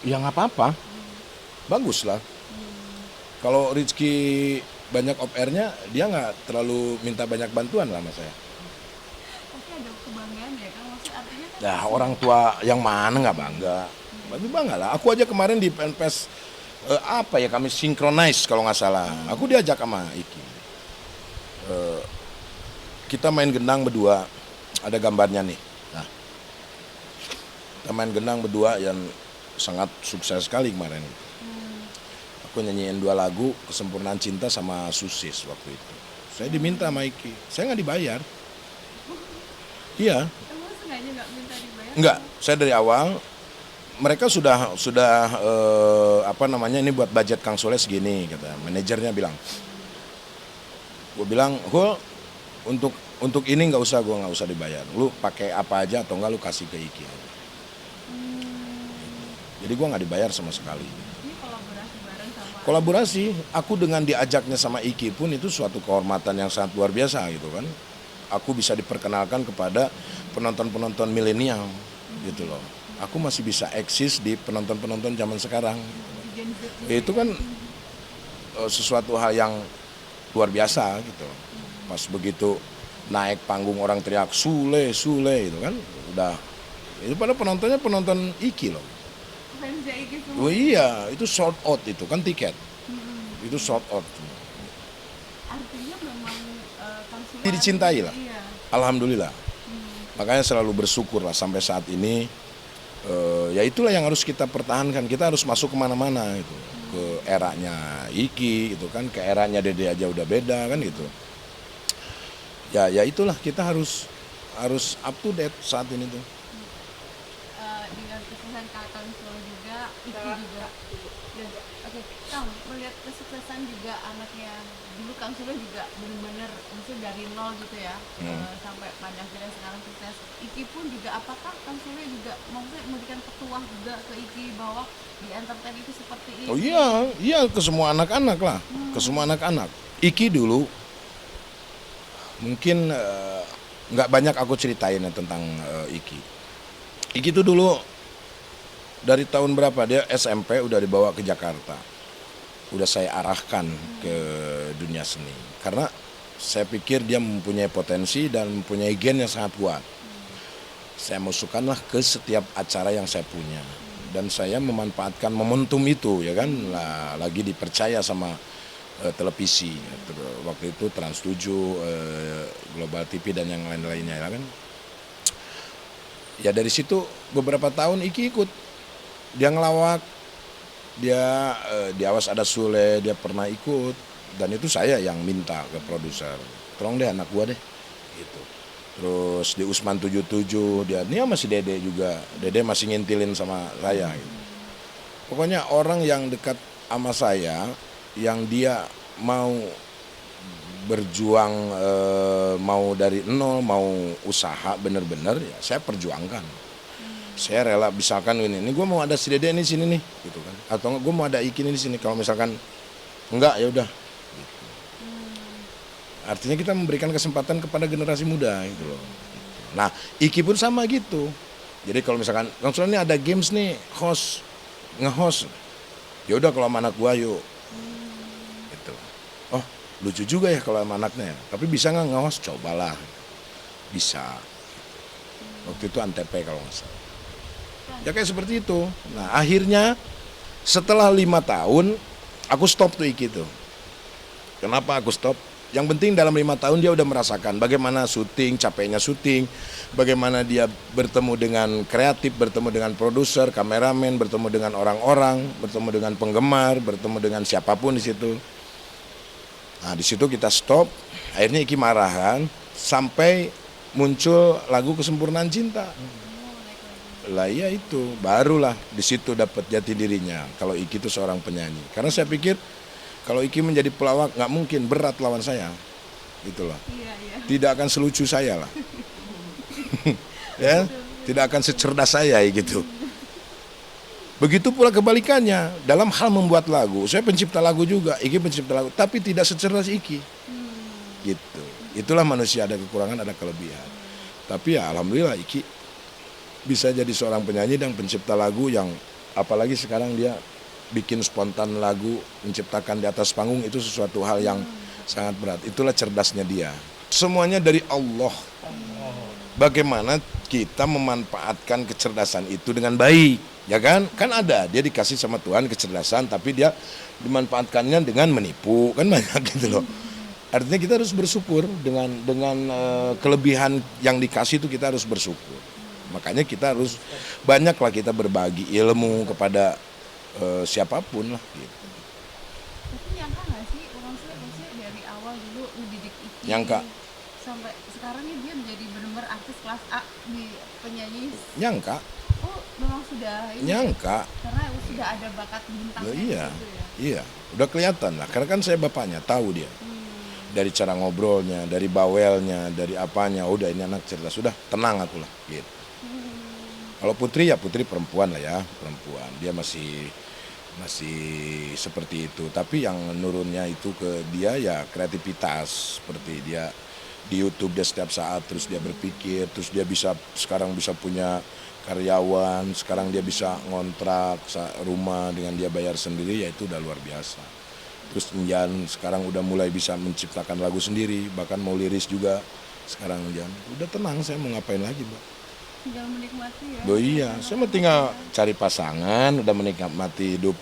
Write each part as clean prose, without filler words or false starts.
Ya nggak apa-apa, bagus lah. Kalau Rizky banyak off airnya, dia nggak terlalu minta banyak bantuan lah sama saya. Tapi ada kebanggaan ya kan, maksudnya artinya kan Nah, orang sudah. tua yang mana nggak bangga? Tapi bangga lah. Aku aja kemarin di PNPes apa ya, kami synchronize kalau nggak salah. Aku diajak sama Iki. Kita main gendang berdua. Ada gambarnya nih. Nah, kita main gendang berdua yang sangat sukses sekali kemarin. Aku nyanyiin 2 lagu, Kesempurnaan Cinta sama Susis waktu itu. Saya diminta sama Iki. Saya nggak dibayar. Iya, Emang sengaja nggak minta dibayar nggak. atau? Saya dari awal mereka sudah apa namanya, ini buat budget Kang Soleh segini kata manajernya bilang. Gue bilang, gue untuk ini nggak usah, gue nggak usah dibayar. Lu pakai apa aja atau enggak lu kasih ke Iki. Jadi gue nggak dibayar sama sekali. Ini kolaborasi bareng sama. Kolaborasi, aku dengan diajaknya sama Iki pun itu suatu kehormatan yang sangat luar biasa gitu kan. Aku bisa diperkenalkan kepada penonton-penonton milenial gitu loh. Aku masih bisa eksis di penonton-penonton zaman sekarang. Di Gen Z ini Itu ya. kan sesuatu hal yang luar biasa gitu. Pas begitu naik panggung orang teriak Sule Sule itu kan udah, itu pada penontonnya penonton Iki loh. Fans Iki Oh semua. iya, itu sold out itu kan tiket. Itu sold out. Artinya memang Kang Sule Dicintai artinya lah. iya. Alhamdulillah. Makanya selalu bersyukur lah sampai saat ini. Ya itulah yang harus kita pertahankan. Kita harus masuk kemana-mana itu. Ke eranya Iki itu kan, ke eranya Dede aja udah beda kan gitu. Ya itulah, kita harus up to date saat ini tuh. Dengan kesuksesan Kang Sule juga, Iki juga. Dan oke, Kang melihat kesuksesan juga anaknya dulu Kang Sule juga benar-benar maksudnya dari nol gitu ya, sampai pada akhirnya sekarang sukses. Iki pun juga apakah Kang Sule juga maksudnya memberikan petuah juga ke Iki bahwa di entertain itu seperti Oh ini? iya, iya, ke semua anak-anak lah, ke semua anak-anak. Iki dulu mungkin nggak banyak aku ceritain ya tentang Iki. Iki tuh dulu dari tahun berapa dia SMP udah dibawa ke Jakarta, udah saya arahkan ke dunia seni karena saya pikir dia mempunyai potensi dan mempunyai gen yang sangat kuat. Saya masukkanlah ke setiap acara yang saya punya dan saya memanfaatkan momentum itu ya kan, lagi dipercaya sama televisi waktu itu Trans 7, Global TV dan yang lain-lainnya ya kan. Ya dari situ beberapa tahun Iki ikut, dia ngelawak, dia di Awas Ada Sule dia pernah ikut, dan itu saya yang minta ke produser, tolong deh anak gua deh gitu. Terus di Usman 77 dia, ini masih Dede juga, Dede masih ngintilin sama saya gitu. Pokoknya orang yang dekat sama saya, yang dia mau berjuang, mau dari nol, mau usaha bener-bener, ya saya perjuangkan. Saya rela, misalkan ini gue mau ada si Dede ini sini nih, gitu kan. Atau gue mau ada Iki ini di sini. Kalau misalkan enggak, ya udah. Gitu. Artinya kita memberikan kesempatan kepada generasi muda, gitu loh. Nah, Iki pun sama gitu. Jadi kalau misalkan, langsung ini ada games nih, nge-host. Ya udah kalau sama anak gua yuk. Gitu. Oh, lucu juga ya kalau sama anaknya. Tapi bisa nggak nge-host? Cobalah. Bisa. Waktu itu Antep kalau nggak salah. Ya kayak seperti itu. Nah akhirnya setelah 5 tahun aku stop tuh Iki tuh. Kenapa aku stop? Yang penting dalam 5 tahun dia udah merasakan bagaimana syuting, capeknya syuting, bagaimana dia bertemu dengan kreatif, bertemu dengan produser, kameramen, bertemu dengan orang-orang, bertemu dengan penggemar, bertemu dengan siapapun di situ. Nah di situ kita stop. Akhirnya Iki marahan sampai muncul lagu Kesempurnaan Cinta. Lah iya, itu barulah di situ dapat jati dirinya kalau Iki itu seorang penyanyi. Karena saya pikir kalau Iki menjadi pelawak nggak mungkin, berat lawan saya, gitu loh. Iya, iya. Tidak akan selucu saya lah, ya, tidak akan secerdas saya gitu. Begitu pula kebalikannya dalam hal membuat lagu. Saya pencipta lagu juga, Iki pencipta lagu, tapi tidak secerdas Iki, gitu. Itulah manusia, ada kekurangan, ada kelebihan. Tapi ya alhamdulillah Iki bisa jadi seorang penyanyi dan pencipta lagu yang Apalagi sekarang dia bikin spontan lagu, menciptakan di atas panggung, itu sesuatu hal yang sangat berat. Itulah cerdasnya dia. Semuanya dari Allah. Bagaimana kita memanfaatkan kecerdasan itu dengan baik, ya kan? Kan ada, dia dikasih sama Tuhan kecerdasan, tapi dia dimanfaatkannya dengan menipu, kan banyak gitu loh. Artinya kita harus bersyukur dengan kelebihan yang dikasih itu, kita harus bersyukur. Makanya kita harus banyaklah kita berbagi ilmu kepada siapapun lah gitu. Tapi nyangka nggak sih orang sih maksudnya dari awal dulu mendidik Iki Nyangka. sampai sekarang ini dia menjadi benar-benar artis kelas A di penyanyi. Nyangka, Oh memang sudah ini nyangka. karena sudah ada bakat bintangnya Iya, gitu ya. iya, udah kelihatan lah. Karena kan saya bapaknya, tahu dia. Dari cara ngobrolnya, dari bawelnya, dari apanya, udah ini anak cerdas, sudah tenang aku lah gitu. Kalau Putri ya Putri perempuan lah ya, perempuan. Dia masih seperti itu. Tapi yang nurunnya itu ke dia ya kreativitas. Seperti dia di YouTube dia setiap saat terus dia berpikir, terus dia sekarang bisa punya karyawan, sekarang dia bisa ngontrak rumah dengan dia bayar sendiri, ya itu udah luar biasa. Terus Njan sekarang udah mulai bisa menciptakan lagu sendiri, bahkan mau liris juga. Sekarang Njan udah tenang, saya mau ngapain lagi, Mbak? Tinggal menikmati ya. Oh iya, saya mau tinggal cari pasangan, udah menikmati hidup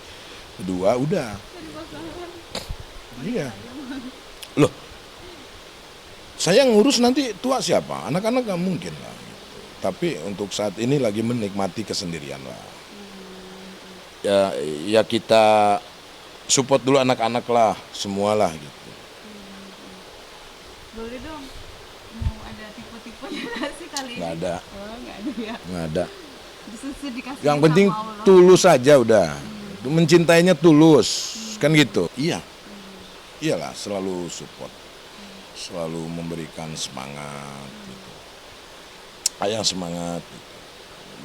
kedua, udah. Cari pasangan. Iya. Loh, saya ngurus nanti tua siapa? Anak-anak gak mungkin lah. Gitu. Tapi untuk saat ini lagi menikmati kesendirian lah. Ya kita support dulu anak-anak lah, semualah gitu. Boleh dong. Mau ada tipe-tipenya nggak sih kali ini? Nggak ada. Oh nggak ada ya. Nggak ada. Justru dikasih Yang sama penting Allah. tulus aja udah. Mencintainya tulus, kan gitu. Iya. Iyalah, selalu support. Selalu memberikan semangat gitu. Ayang semangat gitu.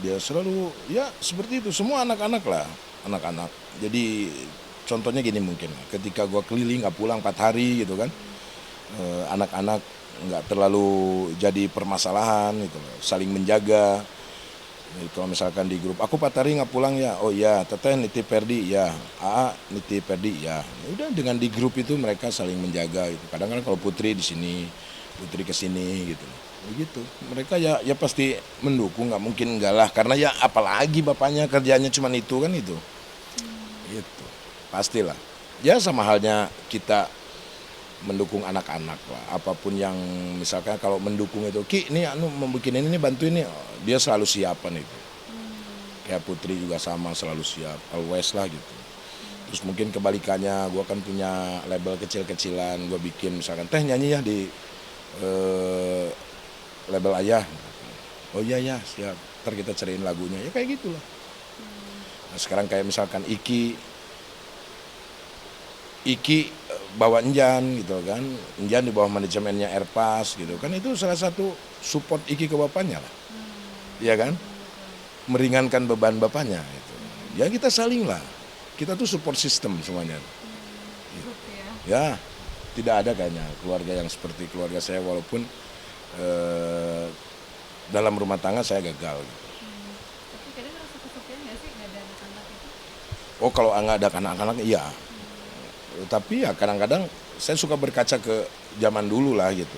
Dia selalu ya seperti itu, semua anak-anak lah, anak-anak. Jadi contohnya gini mungkin, ketika gua keliling nggak pulang 4 hari gitu kan, anak-anak nggak terlalu jadi permasalahan gitu loh, saling menjaga. Jadi kalau misalkan di grup, aku 4 hari nggak pulang ya, oh iya, teteh nitip Perdi ya, Aa nitip Perdi ya. Udah dengan di grup itu mereka saling menjaga gitu. Kadang-kadang kalau Putri di sini, Putri ke sini gitu. Begitu. Mereka ya pasti mendukung, nggak mungkin enggak lah, karena ya apalagi bapaknya kerjanya cuma itu kan itu. Gitu. Pastilah. Ya sama halnya kita mendukung anak-anak lah, apapun yang misalkan kalau mendukung itu, Ki ini anu membuat ini bantu ini, dia selalu siapan itu. Kayak Putri juga sama, selalu siap, always lah gitu. Terus mungkin kebalikannya, gue kan punya label kecil-kecilan, gue bikin misalkan teh nyanyi ya di label ayah. Oh iya ya siap, ntar kita cariin lagunya, ya kayak gitulah. Nah, sekarang kayak misalkan Iki bawa Njan gitu kan, Njan di bawah manajemennya Airpas gitu kan, itu salah satu support Iki ke bapaknya lah, iya kan, meringankan beban bapaknya gitu. Ya kita saling lah, kita tuh support system semuanya. Grup ya. Ya tidak ada kayaknya keluarga yang seperti keluarga saya, walaupun dalam rumah tangga saya gagal gitu. Tapi kadang rasa kesepian nggak sih nggak ada anak-anak itu? Oh kalau nggak ada anak-anak iya. Tapi ya kadang-kadang saya suka berkaca ke zaman dulu lah gitu.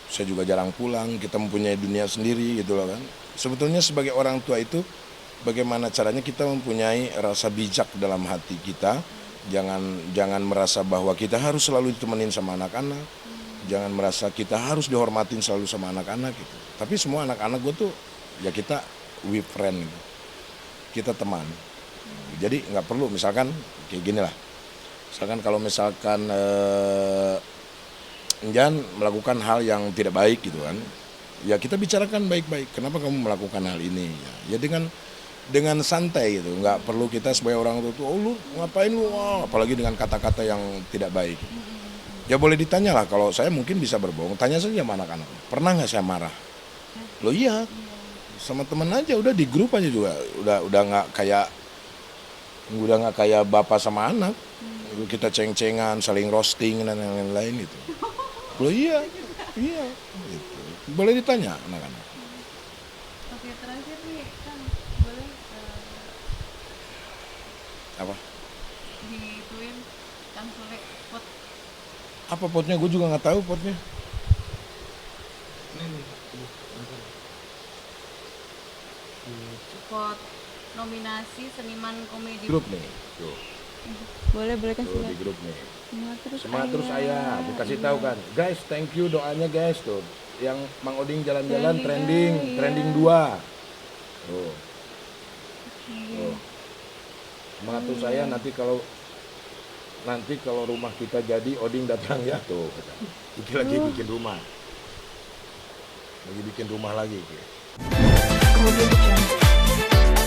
Saya juga jarang pulang, kita mempunyai dunia sendiri gitu loh kan. Sebetulnya sebagai orang tua itu bagaimana caranya kita mempunyai rasa bijak dalam hati kita. Jangan merasa bahwa kita harus selalu ditemenin sama anak-anak. Jangan merasa kita harus dihormatin selalu sama anak-anak gitu. Tapi semua anak-anak gue tuh ya kita we friend gitu. Kita teman. Jadi nggak perlu misalkan kayak gini lah. Misalkan kalau misalkan Njan melakukan hal yang tidak baik gitu kan, ya kita bicarakan baik-baik. Kenapa kamu melakukan hal ini? Ya dengan santai gitu. Nggak perlu kita sebagai orang tua, oh lu ngapain lu? Oh, apalagi dengan kata-kata yang tidak baik. Ya boleh ditanya lah. Kalau saya mungkin bisa berbohong. Tanya saja sama anak-anak. Pernah nggak saya marah? Loh iya. Sama temen aja. Udah di grup aja juga. Udah nggak kayak bapak sama anak. Kita ceng-cengan, saling roasting dan lain-lain gitu. Loh iya, iya. Gitu. Boleh ditanya anak-anak. Oke terakhir nih kan boleh Apa? Dituin Kang Sule pot Apa potnya? Gue juga nggak tahu potnya. pot nominasi seniman komedi. Grup nih. Tuh. Boleh Kang Tuh Sule. di grup nih. Semangat Semangat terus ayah. Dikasih tahu kan. Guys, thank you doanya guys tuh. Yang Mang Oding jalan-jalan trending 2. Tuh. Tuh. Semangat terus saya nanti kalau rumah kita jadi Oding datang ya tuh. Iki lagi bikin rumah. Lagi bikin rumah lagi. Audio Jungle.